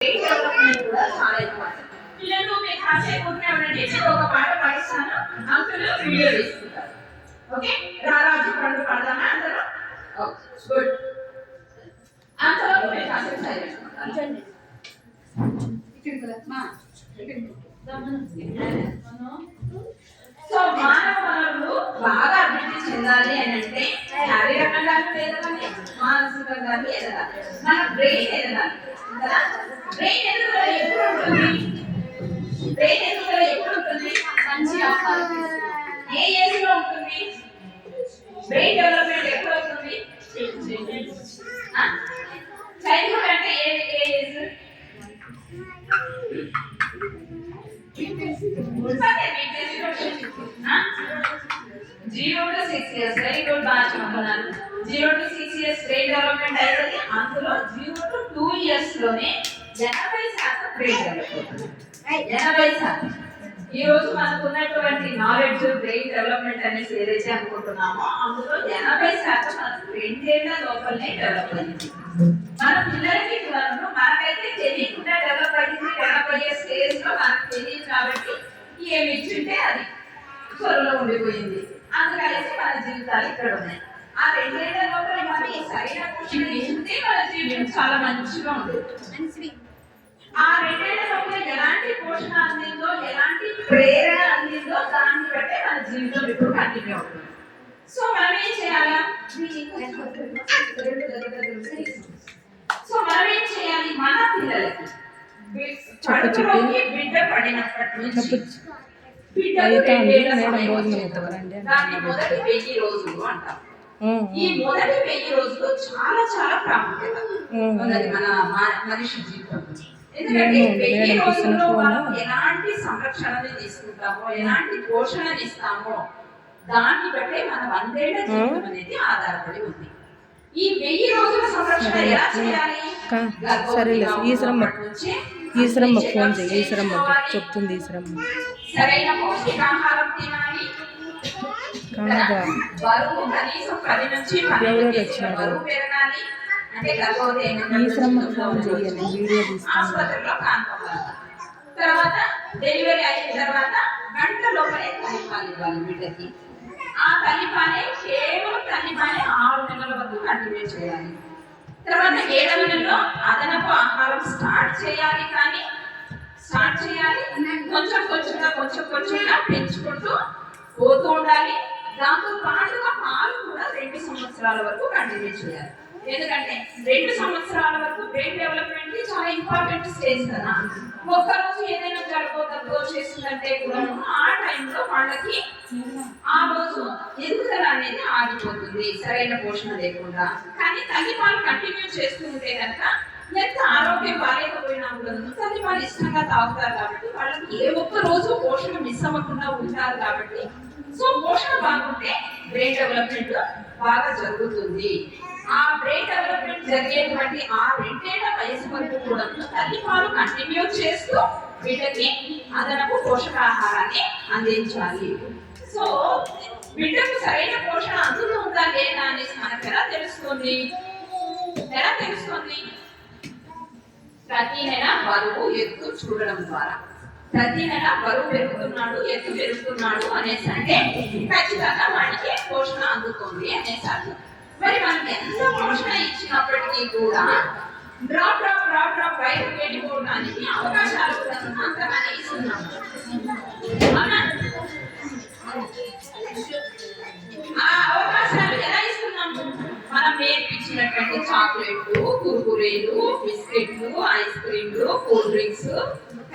Development కూడా చాలా important. పిల్లలు మీ కాసేపు ఉంటే ఒక పాట పాడిస్తాను, అంకుల్ వీడియో తీసుకుంటారు. ఓకే, రారాజు పండు పాడదామా అందరూ? గుడ్. అంతవరకు మీరు కాసేపు సైలెంట్ ఉంటారు. సో మానవ వనరులు బాగా అభివృద్ధి చెందాలి అని అంటే శారీరకంగా ఎదగాలి, మానసికంగా ఎదగాలి, మన బ్రెయిన్ ఎదగాలి కదా. బ్రెయిన్ ఎదుగుదల ఎప్పుడు ఉంటుంది? బ్రెయిన్ ఎదుగుదల ఎప్పుడు ఉంటుంది? మంచి ఆహారం ఏ ఏజ్ లో ఉంటుంది? బ్రెయిన్ డెవలప్మెంట్ ఎప్పుడు అవుతుంది? చైల్డ్హుడ్ అంటే ఏ age? 0 to 6 years. Very good, batch mangalan. 0 to 6 years brain development అయ్యేది. అందులో 0 to 2 years లోనే 80% బ్రెయిన్ డెవలప్ అవుతుంది. 80%. ఈ రోజు మనకు ఉన్నటువంటి నాలెడ్జ్ బ్రెయిన్ డెవలప్మెంట్ అనేసి ఏదైతే అనుకుంటున్నామో అందులో 80% మనకు 2 ఏళ్ల లోపలనే డెవలప్ అయింది. మన పిల్లలకి కూడా మనకైతే తెలియకుండా డెవలప్ అయ్యే స్టేజ్ లో మనకు తెలియదు కాబట్టి ఏమి ఇచ్చింటే అది త్వరలో ఉండిపోయింది. అందుకనేసి మన జీవితాలు ఇక్కడ ఉన్నాయి. ఆ 2 ఏళ్ల లోపల మనం సరైన పోషణ ఇస్తే మన జీవితం చాలా మంచిగా ఉంటుంది. ఆ 2 ఏళ్ల లోపల ఎలాంటి పోషణ అందిందో, ఎలాంటి ప్రేరణ అందిందో దాన్ని బట్టే మన జీవితం ఇప్పుడు కంటిన్యూ అవుతుంది. సో మనం ఏం చేయాలా? సో మనం ఏం చేయాలి? మన పిల్లలకి బిడ్డ పడినప్పటి నుంచి మొదటి 1000 రోజులు అంటాం. ఈ మొదటి 1000 రోజులు చాలా చాలా ప్రాముఖ్యత ఉన్నది మన మనిషి జీవితం. ఎందుకంటే 1000 రోజుల్లో మనం ఎలాంటి సంరక్షణని తీసుకుంటామో, ఎలాంటి పోషణని ఇస్తామో దాన్ని బట్టే మన 100 ఏళ్ల జీవితం అనేది ఆధారపడి ఉంది. ఈ 1000 రోజుల సంరక్షణ ఎలా చేయాలి? ఈశ్వరమ్మ ఫోన్ చేయి. ఈశ్వరమ్మ చెప్తుంది. ఈశ్వరమ్మ సరైన పౌష్టికాహారం తినాలి. బరువు కనీసం 10 నుంచి 12 కేజీల బరువు పెరగాలి. అంటే గర్భవతి ఈశ్వరమ్మ ఫోన్ చేయాలి, వీడియో ఆసుపత్రిలో కానుకోవాలి. తర్వాత డెలివరీ అయిన తర్వాత గంట లోపలే తల్లిపాలు ఇవ్వాలి బిడ్డకి. ఆ తల్లిపాలే కేవలం తల్లిపాలే 6 నెలల వరకు కంటిన్యూ చేయాలి. తర్వాత 7వ నెలలో అదనపు ఆహారం స్టార్ట్ చేయాలి. కొంచెంగా పెంచుకుంటూ పోతూ ఉండాలి. దాంతో పాటుగా పాలు కూడా 2 సంవత్సరాల వరకు కంటిన్యూ చేయాలి. ఎందుకంటే 2 సంవత్సరాల వరకు బ్రెయిన్ డెవలప్మెంట్ కి చాలా ఇంపార్టెంట్ స్టేజ్ కదా. ఒక్కరోజు ఏదైనా జలుబో దగ్గర చేసిందంటే కూడా ఆ టైంలో వాళ్ళకి ఆ రోజు ఎదుగుదల అనేది ఆగిపోతుంది సరైన పోషణ లేకుండా. కానీ తల్లిపాలు కంటిన్యూ చేస్తూ ఉంటే కనుక ఎంత ఆరోగ్యం బాగాలేకపోయినా కూడా తల్లిపాలు ఇష్టంగా తాగుతారు కాబట్టి వాళ్ళకి ఏ ఒక్క రోజు పోషణ మిస్ అవ్వకుండా ఉంటారు కాబట్టి సో పోషణ బాగుంటే బ్రెయిన్ డెవలప్మెంట్ బాగా జరుగుతుంది. ఆ బ్రెయిన్ డెవలప్మెంట్ జరిగేటువంటి ఆ 2 ఏళ్ల వయసు వరకు కూడా తల్లిపాలు కంటిన్యూ చేస్తూ బిడ్డకి అదనపు పోషకాహారాన్ని అందించాలి. సో బిడ్డకు సరైన పోషణ అందుతుందా లేదా అనేసి మనకు ఎలా తెలుస్తుంది? ప్రతి నెల బరువు ఎత్తు చూడడం ద్వారా. ప్రతి నెల బరువు పెరుగుతున్నాడు, ఎత్తు పెరుగుతున్నాడు అనేసి అంటే ఖచ్చితంగా వాడికి పోషణ అందుతుంది అనేసి అర్థం. మరి మనకి ఎంత పోషణ ఇచ్చినప్పటికీ కూడా డ్రాప్ బయటకు వెళ్ళిపోవడానికి అవకాశాలు అంతగానే ఇస్తున్నాము. ఆ అవకాశాలు ఎలా ఇస్తున్నాము? మనం నేర్పించినటువంటి చాక్లెట్లు, కుర్కురేలు, బిస్కెట్లు, ఐస్ క్రీమ్లు, కూల్ డ్రింక్స్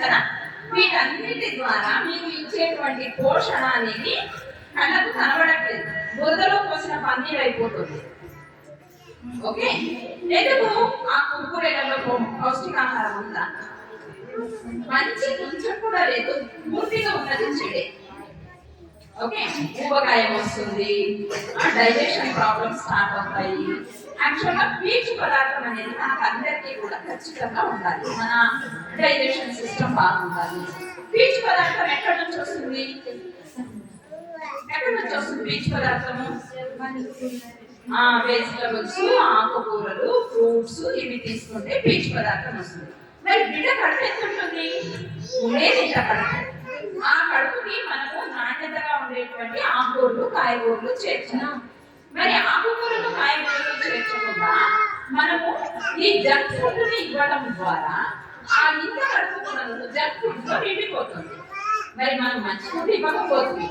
కదా, వీటన్నిటి ద్వారా మీరు ఇచ్చేటువంటి పోషణ అనేది కళ్ళకు కనబడట్లేదు, బురదలో పోసిన పన్నీరు అయిపోతుంది. ఓకే, ఎందుకు? ఆ కుర్కురేలలో పౌష్టికాహారం ఉందా? మంచి కొంచెం కూడా లేదు, పూర్తిగా ఉన్నది చెడే. ఓకే, ఊబకాయం వస్తుంది, డైజెషన్ ప్రాబ్లమ్స్ స్టార్ట్ అవుతాయి. యాక్చువల్గా పీచు పదార్థం అనేది మనకు అందరికీ కూడా ఖచ్చితంగా ఉండాలి. మన డైజెషన్ సిస్టమ్ బాగుండాలి. పీచు పదార్థం ఎక్కడి నుంచి వస్తుంది? పీచు పదార్థము వెజిటబుల్స్, ఆకుకూరలు, ఫ్రూట్స్ ఇవి తీసుకుంటే పీచు పదార్థం వస్తుంది. మరి బిడ్డ కడుపు ఎంత ఉంటుంది? ఉండేది ఇంత కడుపు. ఆ కడుపుకి మనము నాణ్యతగా ఉండేటువంటి ఆకుకూరలు కాయగూరలు చేర్చాం. మరి ఆకుకూరలు కాయగూరలు చేర్చకుండా మనము ఈ జంక్ ఫుడ్ ని ఇవ్వడం ద్వారా ఆ ఇంత కడుపు మనకు జంక్ ఫుడ్ తో నిండిపోతుంది. మరి మనం మంచి ఫుడ్ ఇవ్వకపోతుంది,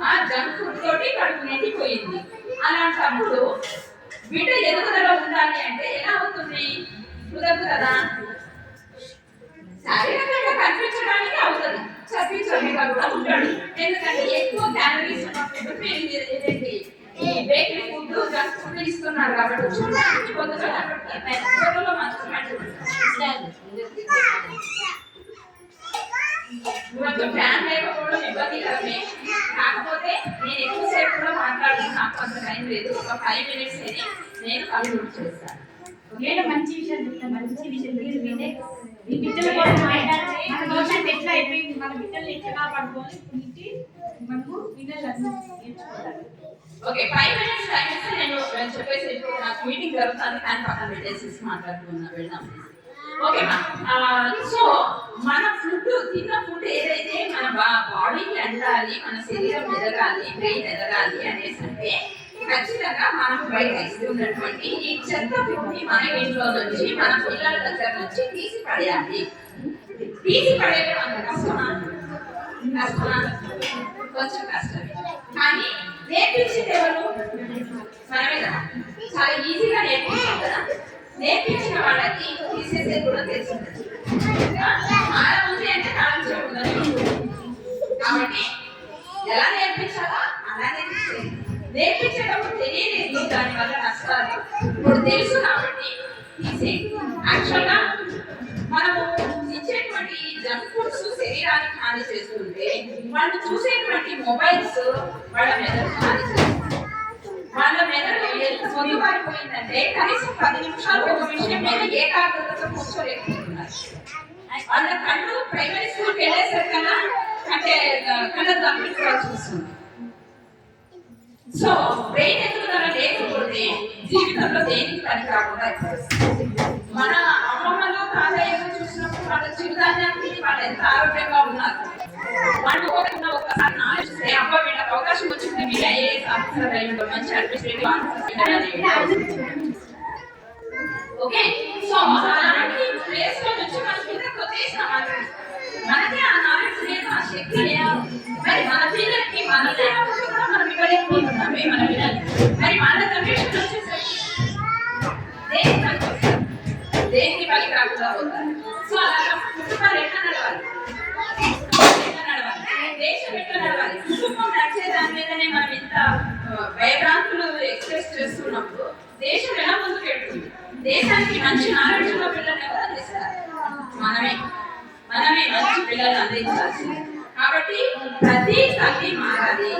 ఆ జంక్ ఫుడ్ తోటి కడుపు నిండిపోయింది. అలాంటప్పుడు బిడ్డ ఎదుగుదల ఉండాలి అంటే ఎలా అవుతుంది? కుదరదు కదా. శారీరకంగా కనిపించడానికి అవుతుంది, చప్పించడానికి కూడా ఉంటాడు. ఎందుకంటే ఎక్కువ క్యాలరీస్ ఉన్న ఫుడ్ ఏంటి ఈ బేకరీ ఫుడ్ జంక్ ఫుడ్ ఇస్తున్నారు కాబట్టి చూడడానికి కొంచెం కొంచెం ఫ్యాన్ లేకపోవడం ఇబ్బందికరమే. కాకపోతే నేను ఎక్కువసేపు కూడా మాట్లాడుతున్నాను, నాకు అంత టైం లేదు. ఒక 5 minutes అని నేను కంక్లూడ్ చేస్తాను. నేను మంచి విషయం చెప్తాను, మంచి విషయం మీరు వినే ఈ బిడ్డల కోసం మాట్లాడితే మన భవిష్యత్తు ఎట్లా అయిపోయింది, మన బిడ్డలు ఎట్లా కాపాడుకోవాలి ఇంటి మనము వినాలని నేర్చుకోవాలి. ఓకే, 5 minutes టైం ఇస్తే నేను చెప్పేసి ఇప్పుడు నాకు మీటింగ్ జరుగుతుంది, కానీ పక్కన పెట్టేసి మాట్లాడుతున్నా వెళ్దాం. ఓకేమా? సో మన ఫుడ్, తిన్న ఫుడ్ ఏదైతే మన బాడీకి అందాలి, మన శరీరం ఎదగాలి, బ్రెయిన్ ఎదగాలి అనేసి అంటే ఖచ్చితంగా మనం బయట ఇస్తున్నటువంటి ఈ చెత్త ఫుడ్ని మన ఇంట్లో నుంచి మన పిల్లల దగ్గర నుంచి తీసి పడేయాలి. తీసి పడేయడం అంత కష్టమా? కొంచెం కష్టమే, కానీ నేర్పించింది ఎవరు? మనమే కదా. చాలా ఈజీగా నేర్పించాం కదా. నేర్పించిన వాళ్ళకి తీసేసేది కూడా తెలిసింది. ఆడ ఉంది అంటే కాలం చేయకూడదు కాబట్టి ఎలా నేర్పించాలా అలానే తీసేది. నేర్పించేటప్పుడు తెలియలేదు, దానివల్ల నష్టాలు ఇప్పుడు తెలుసు కాబట్టి తీసేది. యాక్చువల్గా మనము ఇచ్చేటువంటి జంక్ ఫుడ్స్ శరీరానికి హాని చేస్తుంటే వాళ్ళు చూసేటువంటి మొబైల్స్ వాళ్ళ మెదడు హాని చేస్తుంది. వాళ్ళ మెదడు ఎంత మొదలుపడిపోయిందంటే కనీసం 10 నిమిషాలు ఒక విషయం మీద ఏకాగ్రతతో కూర్చోలేకపోతున్నారు. వాళ్ళ కళ్ళు ప్రైమరీ స్కూల్కి వెళ్ళేసరికన్నా అంటే కళ్ళ తప్పించుకోవాల్సి వస్తుంది. సో బ్రెయిన్ ఎదుగుదల లేకపోతే జీవితంలో దేనికి పని కాకుండా మన అమ్మమ్మలు తాతయ్యలు చూసినప్పుడు వాళ్ళ చిరుధాన్యాన్ని వాళ్ళు ఎంత ఆరోగ్యంగా ఉన్నారు. వాళ్ళు ఒక్కసారి ఆలోచిస్తే అబ్బా వీళ్ళకి అవకాశం వచ్చింది, వీళ్ళు ఐఏఎస్ ఆఫీసర్ అయ్యిందో మంచి అడ్మినిస్ట్రేటివ్ ఆఫీసర్. ఓకే, సో అలాంటి ప్లేస్ లో నుంచి మన పిల్లలకు వచ్చేసిన మనకి ఆ నాలెడ్జ్ లేదు, ఆ శక్తి లేదు. మరి మన పిల్లలకి మన లేకపోతే కూడా మనం ఇవ్వలేకపోతున్నామే మన పిల్లలకి. మరి మన జనరేషన్ వచ్చేసరికి దేనికి పని కాకుండా పోతారు. సో అలా కుటుంబాలు ఎట్లా నడవాలి, దేశం ఎట్లా నడవాలి? కుటుంబం నడిచే దాని మీదనే మనం ఇంత భయభ్రాంతులు ఎక్స్ప్రెస్ చేస్తున్నప్పుడు దేశం ఎలా ముందుకు వెళ్తుంది? దేశానికి మంచి నాలెడ్జ్ ఉన్న పిల్లల్ని ఎవరు అందిస్తారు? మనమే మంచి పిల్లల్ని అందించాల్సింది. కాబట్టి ప్రతి తల్లి మారాలి,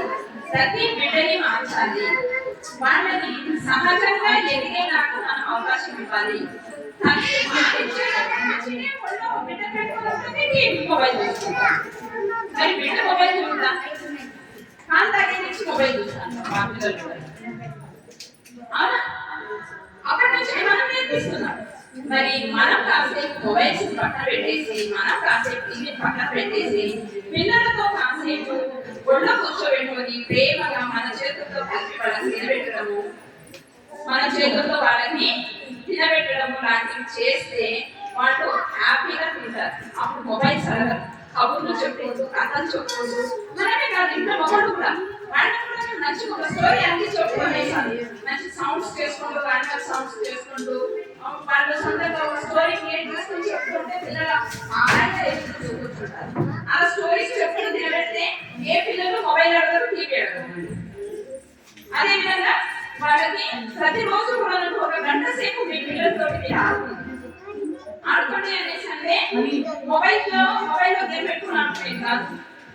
ప్రతి బిడ్డని మార్చాలి, వాళ్ళని సహజంగా ఎదిగేలాగా మనం అవకాశం ఇవ్వాలి. మొబైల్ చూసుకుంటాం, మరి బిడ్డ మొబైల్ చూస్తా కాలు తాగే నుంచి మొబైల్ చూస్తాను మా పిల్లలు. అవునా? అక్కడి నుంచి మనం నేర్పిస్తున్నాం. మరి మనం కాసేపు మొబైల్స్ పక్కన పెట్టేసి, మనం కాసేపు టీవీ పక్కన పెట్టేసి పిల్లలతో కాసేపు ఒళ్ళో కూర్చోబెట్టుకొని ప్రేమగా మన చేతులతో కలిపి వాళ్ళకి తినబెట్టడము, మన చేతులతో వాళ్ళని తినబెట్టడము లాంటివి చేస్తే వాళ్ళు హ్యాపీగా తింటారు. అప్పుడు మొబైల్స్ అడగరు, కబుర్లు చెప్పుకోదు, కథలు చెప్పుకోదు. మనమే కాదు, ఇంట్లో మొబైల్ కూడా వాళ్ళని కూడా మంచి ఒక స్టోరీ అన్ని చెప్పుకునేసాను. మంచి సౌండ్స్ చేసుకుంటూ, యానిమల్ సౌండ్స్ చేసుకుంటూ వాళ్ళు సొంతంగా ఒక స్టోరీ క్రియేట్ చేసుకుని చెప్పుకుంటే పిల్లలు ఆనందంగా ఎదురు కూర్చుంటారు. ఆ స్టోరీస్ చెప్పుకుని తినబెడితే ఏ పిల్లలు మొబైల్ అడగరు, టీవీ అడగరు. అదేవిధంగా వాళ్ళకి ప్రతిరోజు కూడా ఒక గంట సేపు మీ పిల్లలతో ఆడుకోండి అనేసి అంటే మొబైల్లో గేమ్ పెట్టుకుని ఆడుకోండి కాదు,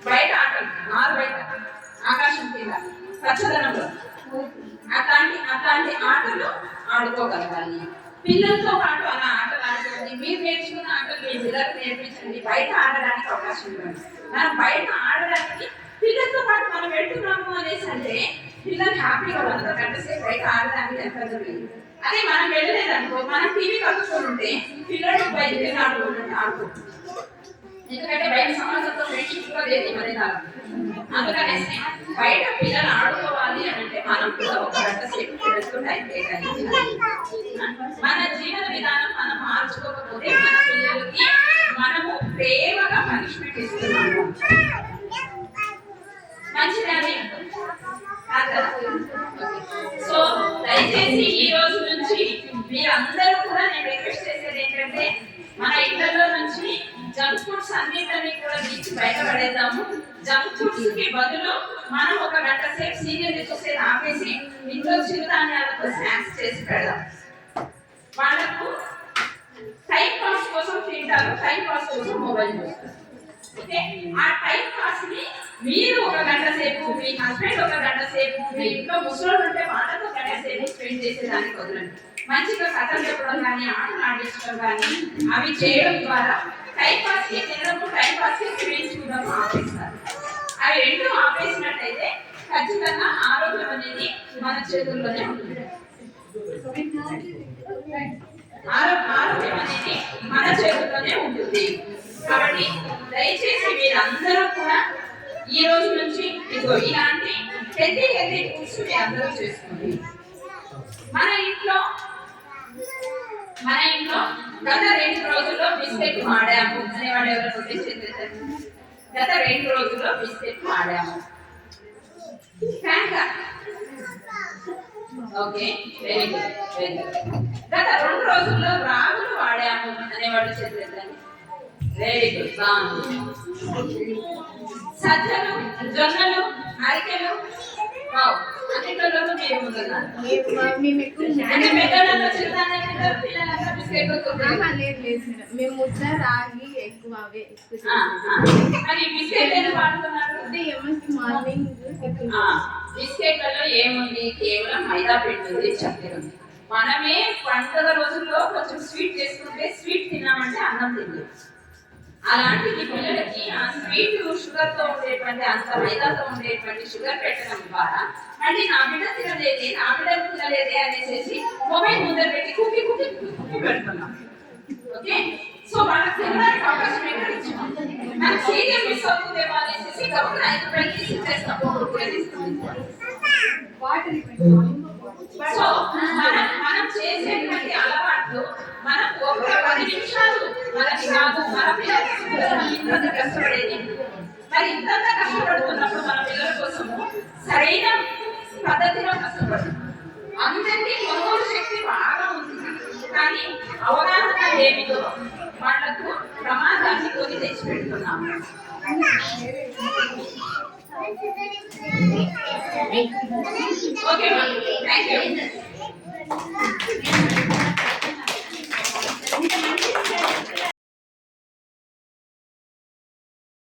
బయట ఆటలు బయట ఆకాశం కింద పచ్చదనంలో అట్లాంటి ఆటలు ఆడుకోగలగాలి. పిల్లలతో పాటు అలా ఆటలు ఆడుకోండి. మీరు నేర్చుకున్న ఆటలు మీ పిల్లలకు నేర్పించండి. బయట ఆడడానికి అవకాశం ఇవ్వండి. మనం బయట ఆడడానికి పిల్లలతో పాటు మనం వెళ్తున్నాము అనేసి అంటే పిల్లలు హ్యాపీగా వాళ్ళతో గంట సేపు బయట ఆడడానికి ఎక్కదు. అదే మనం వెళ్ళలేదనుకో, మనం టీవీ కలుసుకొని ఉంటే పిల్లలు బయటకు వెళ్ళి ఆడుకుంటారు. ఎందుకంటే బయట సమాజంతో ఫ్రెండ్షిప్ గా లేదు మరి కాలం. అందుకనేసి బయట పిల్లలు ఆడుకోవాలి అని అంటే మనం కూడా ఒక గంట సేపు పిల్లలతో టైం కేటాయించాలి. మన జీవన విధానం మనం మార్చుకోకపోతే మన పిల్లలకి మనము ప్రేమగా పనిష్మెంట్ ఇస్తున్నాము. మంచిదని సో దయచేసి ఈ రోజు నుంచి మీరందరూ కూడా నేను రిక్వెస్ట్ చేసేది ఏంటంటే మన ఇళ్లలో నుంచి జంక్ ఫుడ్స్ అన్నిటిని కూడా తీసి బయటపడేద్దాము. జంక్ ఫుడ్స్ కి బదులు మనం ఒక గంట సేపు సీరియల్ చూసేది ఆపేసి ఇంట్లో చిరుధాన్యాలతో స్నాక్స్ చేసి పెడదాం. వాళ్ళకు టైం పాస్ కోసం తింటారు, టైం పాస్ కోసం మొబైల్ చూస్తారు. ఓకే, ఆ టైం పాస్ ని మీరు ఒక గంట సేపు, మీ హస్బెండ్ ఒక గంట సేపు, మీ ఇంట్లో ముసలోళ్ళు ఉంటే వాళ్ళతో గంట సేపు స్పెండ్ చేసేదానికి వదలండి. మంచిగా కథలు చెప్పడం కానీ, ఆటలు ఆడించడం కానీ అవి చేయడం ద్వారా టైం పాస్ కి తినడం, టైం పాస్ కి స్క్రీన్ చూడడం ఆపేస్తారు. అవి రెండు ఆపేసినట్టయితే ఖచ్చితంగా ఆరోగ్యం అనేది మన చేతుల్లోనే ఉంటుంది. ఆరోగ్యం అనేది మన చేతుల్లోనే ఉంటుంది. కాబట్టి దయచేసి మీరందరూ కూడా ఈ రోజు నుంచి ఇదిగో ఇలాంటి హెల్తీ ఫుడ్స్ మీరు అందరూ చేసుకోండి. మన ఇంట్లో గత 2 రోజుల్లో బిస్కెట్ వాడాము అనేవాడు ఎవరు నోటీస్ చేశారు? గత 2 రోజుల్లో బిస్కెట్ వాడాము. Okay, very good, very good. గత 2 రోజుల్లో రాగులు వాడాము అనేవాడు చేసేదండి. వెరీ గుడ్, బాగుంది. సజ్జలు, జొన్నలు, అరికెలు, అన్నింటిలో మీరు ముందున్నారు. అంటే పెద్దలంతా చిరుధాన్యం తింటారు, పిల్లలంతా బిస్కెట్ మేము ముద్ద రాగి ఎక్కువ అవే మరి బిస్కెట్ ఎందుకు వాడుతున్నారు? మార్నింగ్ బిస్కెట్లలో ఏముంది? కేవలం మైదా పిండి ఉంది, చక్కెర ఉంది. మనమే పండుగ రోజుల్లో కొంచెం స్వీట్ చేసుకుంటే స్వీట్ తిన్నామంటే అన్నం తింది. అలాంటి ఈ పిల్లలకి ఆ స్వీట్ షుగర్ తో ఉండేటువంటి, అంత మైదాతో ఉండేటువంటి షుగర్ పెట్టడం ద్వారా మళ్ళీ నా బిడ్డ తినలేదే, నా బిడ్డ తినలేదే అనేసి మొబైల్ ముందర పెట్టి కుక్కి కుక్కి కుక్కి పెడుతున్నాం. ఓకే, సో వాళ్ళకి తినడానికి అవకాశం ఎక్కడ ఇచ్చాం? మన సీరియల్ మిస్ అవుతుందేమో అనేసి గబుక్కున 5 రూపాయలు తీసి ఇచ్చేస్తాం. సో మనం చేసేటువంటి అలవాట్లు మనం ఒక 10 నిమిషాలు మనకి కాదు, మన పిల్లలకి కష్టపడేది. మరి ఇంత కష్టపడుతున్నప్పుడు మన పిల్లల కోసం సరైన పద్ధతిలో కష్టపడుతున్నాం. అందరికీ కొనుగోలు శక్తి బాగా ఉంది, కానీ అవగాహన ఏమిటో వాళ్లకు ప్రమాదాన్ని కొని తెచ్చి పెడుతున్నాము. Okay, thank you.